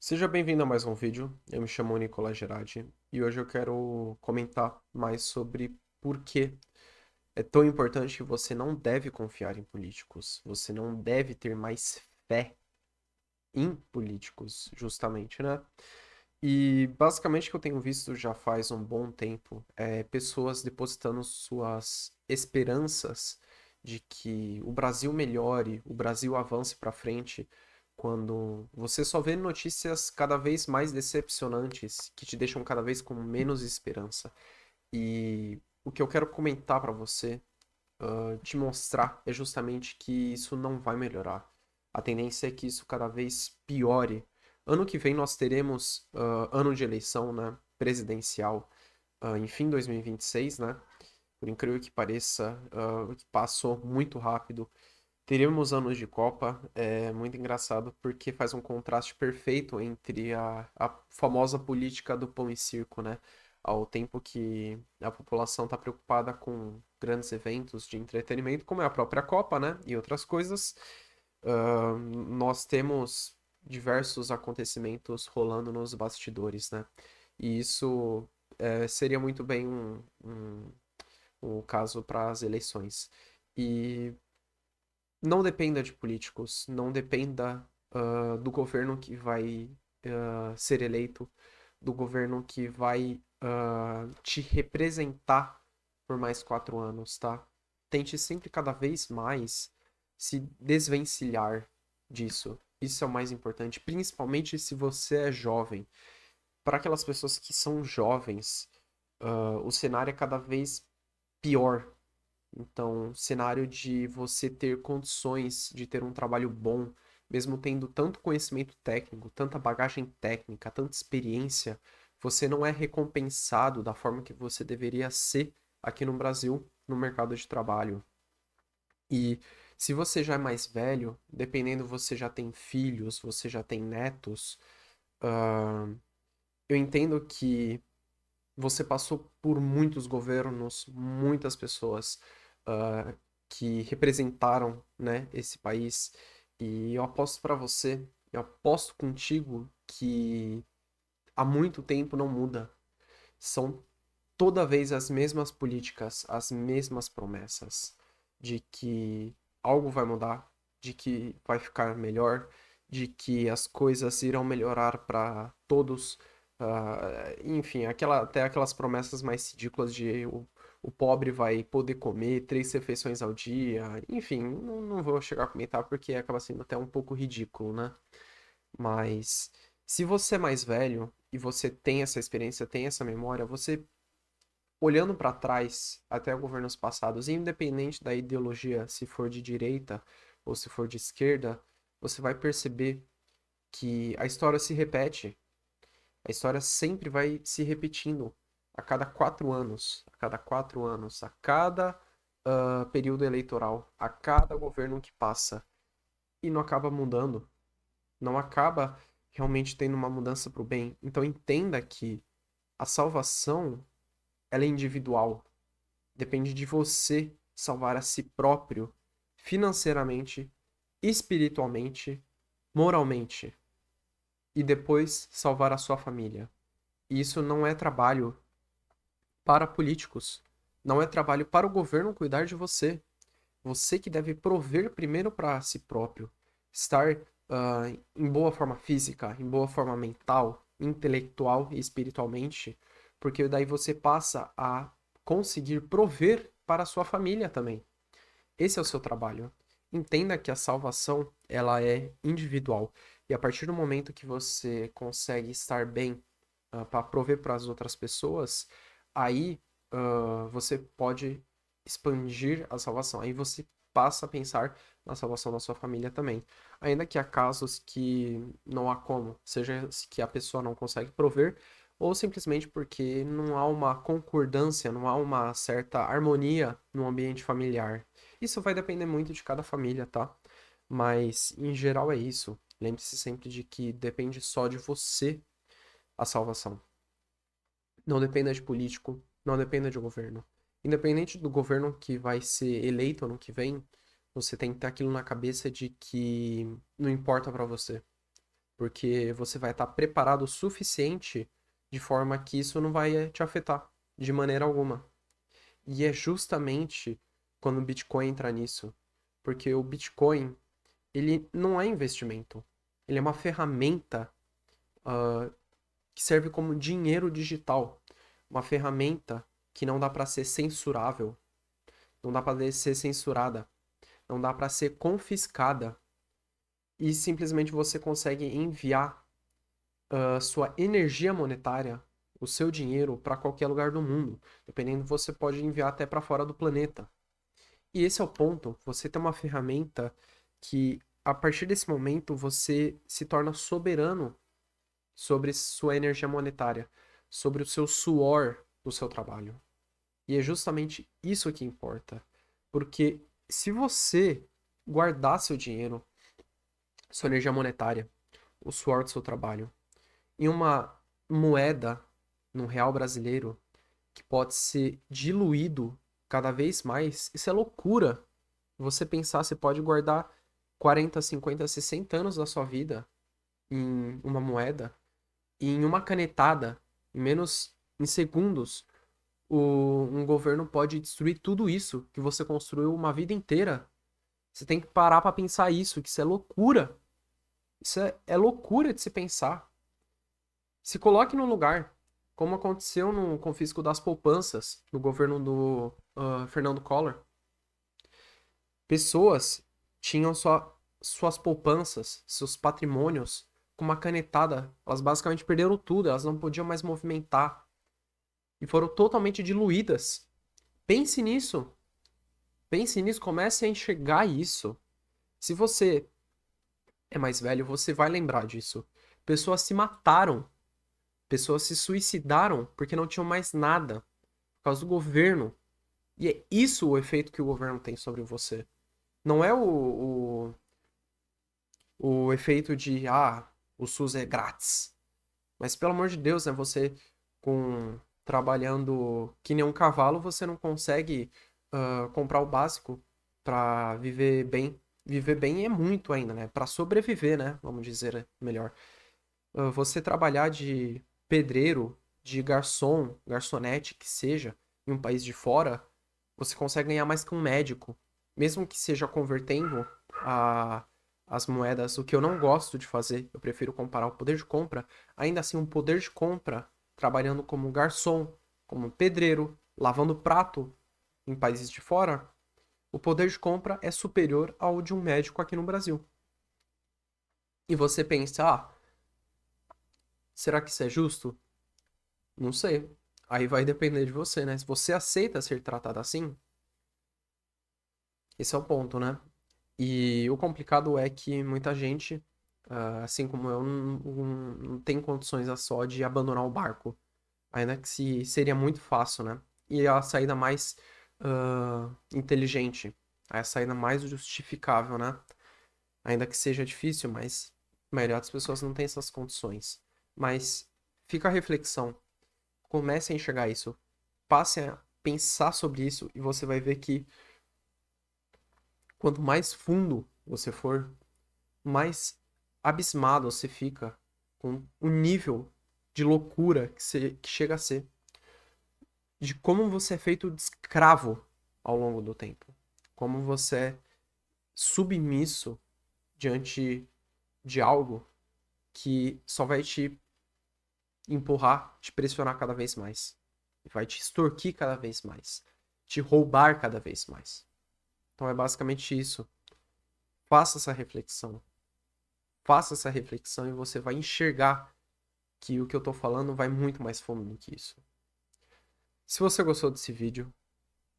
Seja bem-vindo a mais um vídeo. Eu me chamo Nicolas Gerardi e hoje eu quero comentar mais sobre por que é tão importante que você não deve confiar em políticos. Você não deve ter mais fé em políticos, justamente, né? E basicamente o que eu tenho visto já faz um bom tempo é pessoas depositando suas esperanças de que o Brasil melhore, o Brasil avance para frente, quando você só vê notícias cada vez mais decepcionantes que te deixam cada vez com menos esperança. E o que eu quero comentar para você, te mostrar, é justamente que isso não vai melhorar. A tendência é que isso cada vez piore. Ano que vem nós teremos ano de eleição, né, presidencial, em fim de 2026, né? Por incrível que pareça, que passou muito rápido. Teremos anos de Copa, é muito engraçado porque faz um contraste perfeito entre a famosa política do pão e circo, né? Ao tempo que a população está preocupada com grandes eventos de entretenimento, como é a própria Copa, né? E outras coisas, nós temos diversos acontecimentos rolando nos bastidores, né? E isso seria muito bem um caso para as eleições. E não dependa de políticos, não dependa do governo que vai ser eleito, do governo que vai te representar por mais 4 anos, tá? Tente sempre cada vez mais se desvencilhar disso. Isso é o mais importante, principalmente se você é jovem. Para aquelas pessoas que são jovens, o cenário é cada vez pior. Então, cenário de você ter condições de ter um trabalho bom, mesmo tendo tanto conhecimento técnico, tanta bagagem técnica, tanta experiência, você não é recompensado da forma que você deveria ser aqui no Brasil, no mercado de trabalho. E se você já é mais velho, dependendo, você já tem filhos, você já tem netos, eu entendo que você passou por muitos governos, muitas pessoas ah, que representaram, né, esse país. E eu aposto para você, eu aposto contigo que há muito tempo não muda. São toda vez as mesmas políticas, as mesmas promessas de que algo vai mudar, de que vai ficar melhor, de que as coisas irão melhorar para todos. Enfim, até aquelas promessas mais ridículas de o pobre vai poder comer 3 refeições ao dia. Enfim, não vou chegar a comentar porque acaba sendo até um pouco ridículo, né? Mas se você é mais velho e você tem essa experiência, tem essa memória, você olhando para trás até governos passados, independente da ideologia, se for de direita ou se for de esquerda, você vai perceber que a história se repete. A história sempre vai se repetindo a cada 4 anos, a cada 4 anos, a cada período eleitoral, a cada governo que passa. E não acaba mudando. Não acaba realmente tendo uma mudança para o bem. Então entenda que a salvação ela é individual. Depende de você salvar a si próprio financeiramente, espiritualmente, moralmente e depois salvar a sua família. E isso não é trabalho para políticos, não é trabalho para o governo cuidar de você. Você que deve prover primeiro para si próprio, estar em boa forma física, em boa forma mental, intelectual e espiritualmente, porque daí você passa a conseguir prover para a sua família também. Esse é o seu trabalho. Entenda que a salvação, ela é individual. E a partir do momento que você consegue estar bem para prover para as outras pessoas, aí você pode expandir a salvação. Aí você passa a pensar na salvação da sua família também. Ainda que há casos que não há como, seja que a pessoa não consegue prover, ou simplesmente porque não há uma concordância, não há uma certa harmonia no ambiente familiar. Isso vai depender muito de cada família, tá? Mas em geral é isso. Lembre-se sempre de que depende só de você a salvação. Não dependa de político, não dependa de governo. Independente do governo que vai ser eleito ano que vem, você tem que ter aquilo na cabeça de que não importa pra você. porque você vai estar preparado o suficiente de forma que isso não vai te afetar de maneira alguma. E é justamente quando o Bitcoin entra nisso, porque o Bitcoin, ele não é investimento, ele é uma ferramenta que serve como dinheiro digital, uma ferramenta que não dá para ser censurável, não dá para ser censurada, não dá para ser confiscada e simplesmente você consegue enviar a sua energia monetária, o seu dinheiro para qualquer lugar do mundo. Dependendo, você pode enviar até para fora do planeta. E esse é o ponto. Você tem uma ferramenta que, a partir desse momento, você se torna soberano sobre sua energia monetária, sobre o seu suor do seu trabalho. E é justamente isso que importa. Porque se você guardar seu dinheiro, sua energia monetária, o suor do seu trabalho, em uma moeda, num real brasileiro, que pode ser diluído cada vez mais, isso é loucura. Você pensar, você pode guardar 40, 50, 60 anos da sua vida em uma moeda, e em uma canetada, em segundos, um governo pode destruir tudo isso que você construiu uma vida inteira. Você tem que parar pra pensar isso, que isso é loucura. Isso é loucura de se pensar. Se coloque no lugar, como aconteceu no confisco das poupanças no governo do Fernando Collor. Pessoas tinham suas poupanças, seus patrimônios, com uma canetada. Elas basicamente perderam tudo, elas não podiam mais movimentar. E foram totalmente diluídas. Pense nisso. Pense nisso, comece a enxergar isso. Se você é mais velho, você vai lembrar disso. Pessoas se mataram, pessoas se suicidaram porque não tinham mais nada por causa do governo. E é isso o efeito que o governo tem sobre você. Não é o efeito de, o SUS é grátis. Mas pelo amor de Deus, né? Você trabalhando que nem um cavalo, você não consegue comprar o básico pra viver bem. Viver bem é muito ainda, né? Pra sobreviver, né? Vamos dizer melhor. Você trabalhar de pedreiro, de garçom, garçonete, que seja, em um país de fora, você consegue ganhar mais que um médico. Mesmo que seja convertendo a, as moedas, o que eu não gosto de fazer, eu prefiro comparar o poder de compra, ainda assim, um poder de compra, trabalhando como garçom, como pedreiro, lavando prato em países de fora, o poder de compra é superior ao de um médico aqui no Brasil. E você pensa, será que isso é justo? Não sei. Aí vai depender de você, né? Se você aceita ser tratado assim, esse é o ponto, né? E o complicado é que muita gente, assim como eu, não tem condições a só de abandonar o barco. Ainda que seria muito fácil, né? E a saída mais inteligente, a saída mais justificável, né? Ainda que seja difícil, mas a maioria das pessoas não tem essas condições. Mas fica a reflexão. Comece a enxergar isso. Passe a pensar sobre isso e você vai ver que quanto mais fundo você for, mais abismado você fica com o nível de loucura que chega a ser. De como você é feito de escravo ao longo do tempo. Como você é submisso diante de algo que só vai te empurrar, te pressionar cada vez mais. Vai te extorquir cada vez mais. Te roubar cada vez mais. Então é basicamente isso. Faça essa reflexão. Faça essa reflexão e você vai enxergar que o que eu tô falando vai muito mais fundo do que isso. Se você gostou desse vídeo,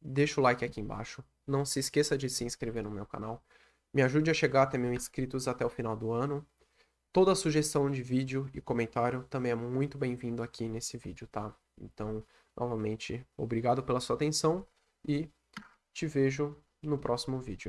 deixa o like aqui embaixo. Não se esqueça de se inscrever no meu canal. Me ajude a chegar até 1.000 inscritos até o final do ano. Toda sugestão de vídeo e comentário também é muito bem-vindo aqui nesse vídeo, tá? Então, novamente, obrigado pela sua atenção e te vejo no próximo vídeo.